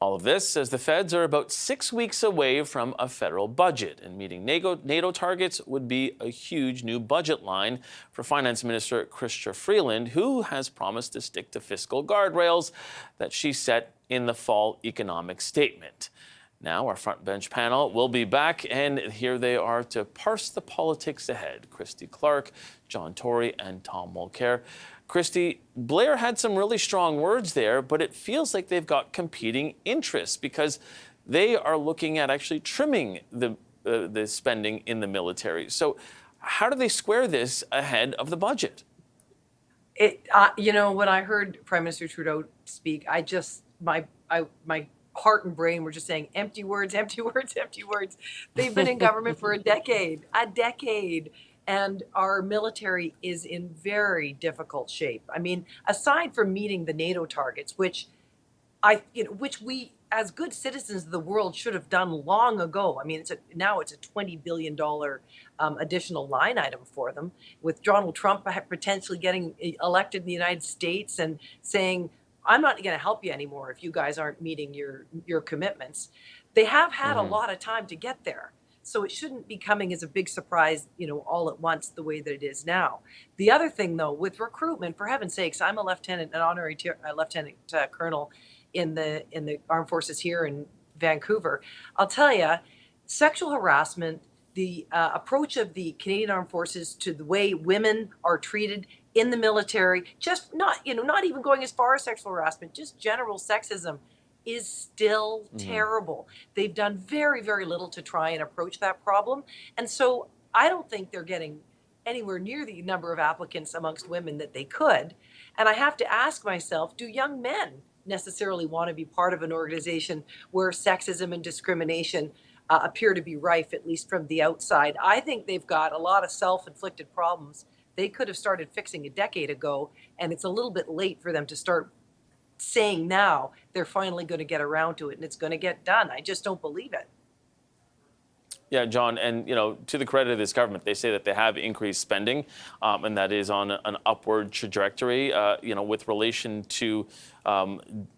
All of this as the feds are about 6 weeks away from a federal budget, and meeting NATO targets would be a huge new budget line for Finance Minister Chrystia Freeland, who has promised to stick to fiscal guardrails that she set in the fall economic statement. Now our front bench panel will be back, and here they are to parse the politics ahead. Christy Clark, John Tory, and Tom Mulcair. Christy, Blair had some really strong words there, but it feels like they've got competing interests because they are looking at actually trimming the spending in the military. So how do they square this ahead of the budget? When I heard Prime Minister Trudeau speak, my heart and brain were just saying empty words, empty words, empty words. They've been in government for a decade, and our military is in very difficult shape. I mean, aside from meeting the NATO targets, which we as good citizens of the world should have done long ago. I mean, now it's a $20 billion additional line item for them, with Donald Trump potentially getting elected in the United States and saying, I'm not going to help you anymore if you guys aren't meeting your commitments. They have had a lot of time to get there. So it shouldn't be coming as a big surprise, all at once the way that it is now. The other thing, though, with recruitment, for heaven's sakes, I'm an honorary lieutenant colonel in the armed forces here in Vancouver. I'll tell you, sexual harassment, the approach of the Canadian Armed Forces to the way women are treated in the military, just not even going as far as sexual harassment, just general sexism, is still terrible. They've done very, very little to try and approach that problem. And so I don't think they're getting anywhere near the number of applicants amongst women that they could. And I have to ask myself, do young men necessarily want to be part of an organization where sexism and discrimination appear to be rife, at least from the outside? I think they've got a lot of self-inflicted problems they could have started fixing a decade ago, and it's a little bit late for them to start saying now they're finally going to get around to it and it's going to get done. I just don't believe it. Yeah, John, and to the credit of this government, they say that they have increased spending, and that is on an upward trajectory. With relation to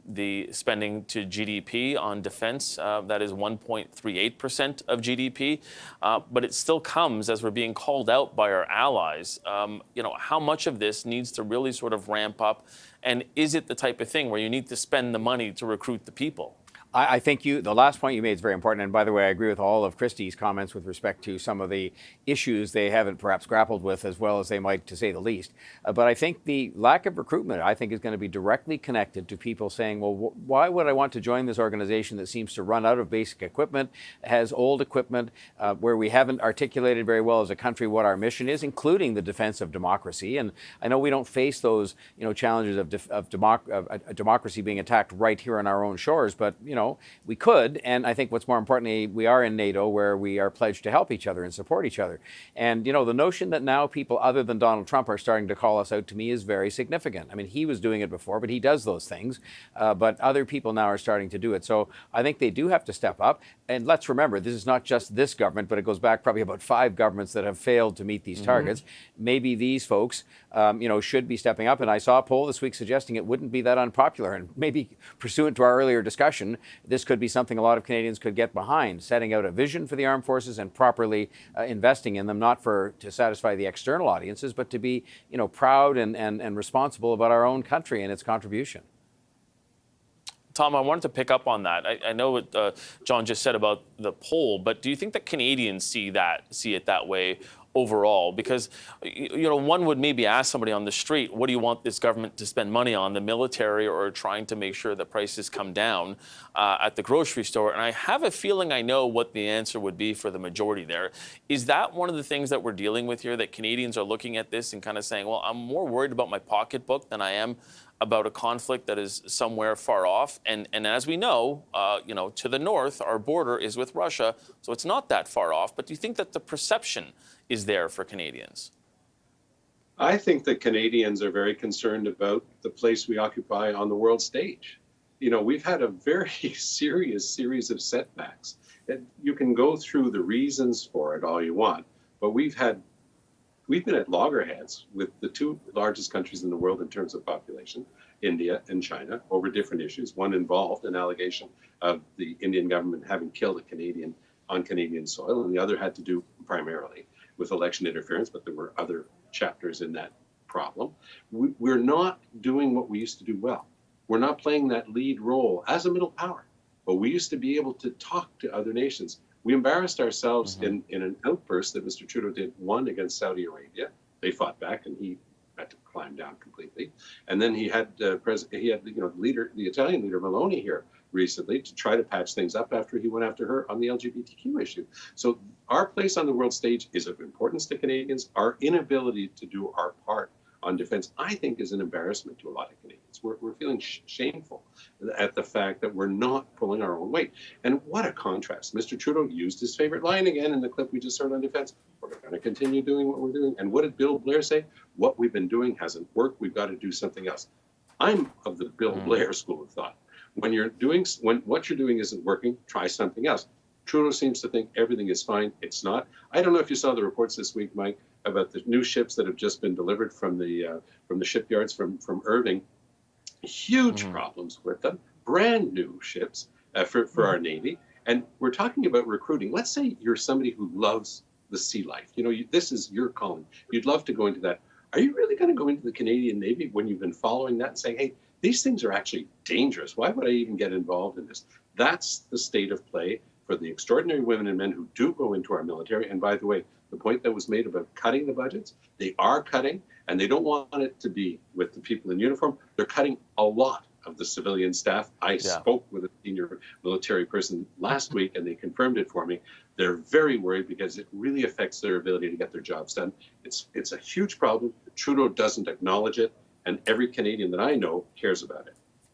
the spending to GDP on defense, that is 1.38% of GDP, but it still comes as we're being called out by our allies. How much of this needs to really sort of ramp up, and is it the type of thing where you need to spend the money to recruit the people? I think the last point you made is very important. And by the way, I agree with all of Christie's comments with respect to some of the issues they haven't perhaps grappled with as well as they might, to say the least. But I think the lack of recruitment, I think, is going to be directly connected to people saying, well, why would I want to join this organization that seems to run out of basic equipment, has old equipment, where we haven't articulated very well as a country what our mission is, including the defense of democracy. And I know we don't face those challenges of democracy being attacked right here on our own shores, but we could, and I think what's more importantly, we are in NATO where we are pledged to help each other and support each other. And, the notion that now people other than Donald Trump are starting to call us out, to me, is very significant. I mean, he was doing it before, but he does those things. But other people now are starting to do it. So I think they do have to step up. And let's remember, this is not just this government, but it goes back probably about 5 governments that have failed to meet these targets. Maybe these folks, should be stepping up. And I saw a poll this week suggesting it wouldn't be that unpopular. And maybe pursuant to our earlier discussion, this could be something a lot of Canadians could get behind, setting out a vision for the armed forces and properly investing in them, not to satisfy the external audiences, but to be, proud and responsible about our own country and its contribution. Tom, I wanted to pick up on that. I know what John just said about the poll, but do you think that Canadians see it that way overall? Because, one would maybe ask somebody on the street, what do you want this government to spend money on, the military or trying to make sure that prices come down at the grocery store? And I have a feeling I know what the answer would be for the majority there. Is that one of the things that we're dealing with here, that Canadians are looking at this and kind of saying, well, I'm more worried about my pocketbook than I am about a conflict that is somewhere far off? And as we know, to the north, our border is with Russia, so it's not that far off. But do you think that the perception is there for Canadians? I think that Canadians are very concerned about the place we occupy on the world stage. We've had a very serious series of setbacks. And you can go through the reasons for it all you want, but we've had we've been at loggerheads with the two largest countries in the world in terms of population, India and China, over different issues. One involved an allegation of the Indian government having killed a Canadian on Canadian soil, and the other had to do primarily with election interference, but there were other chapters in that problem. We're not doing what we used to do well. We're not playing that lead role as a middle power, but we used to be able to talk to other nations. We embarrassed ourselves in an outburst that Mr. Trudeau did, one against Saudi Arabia. They fought back, and he had to climb down completely. And then he had the Italian leader Meloni here recently to try to patch things up after he went after her on the LGBTQ issue. So our place on the world stage is of importance to Canadians. Our inability to do our part on defense, I think, is an embarrassment to a lot of Canadians. We're feeling shameful at the fact that we're not pulling our own weight. And what a contrast. Mr. Trudeau used his favorite line again in the clip we just heard on defense. We're going to continue doing what we're doing. And what did Bill Blair say? What we've been doing hasn't worked. We've got to do something else. I'm of the Bill Blair school of thought. When what you're doing isn't working, try something else. Trudeau seems to think everything is fine. It's not. I don't know if you saw the reports this week, Mike, about the new ships that have just been delivered from the shipyards from Irving. Huge problems with them. Brand new ships for our Navy. And we're talking about recruiting. Let's say you're somebody who loves the sea life. This is your calling. You'd love to go into that. Are you really going to go into the Canadian Navy when you've been following that and saying, hey, these things are actually dangerous? Why would I even get involved in this? That's the state of play for the extraordinary women and men who do go into our military. And by the way, the point that was made about cutting the budgets, they are cutting, and they don't want it to be with the people in uniform. They're cutting a lot of the civilian staff. I spoke with a senior military person last week, and they confirmed it for me. They're very worried because it really affects their ability to get their jobs done. It's a huge problem. Trudeau doesn't acknowledge it, and every Canadian that I know cares about it.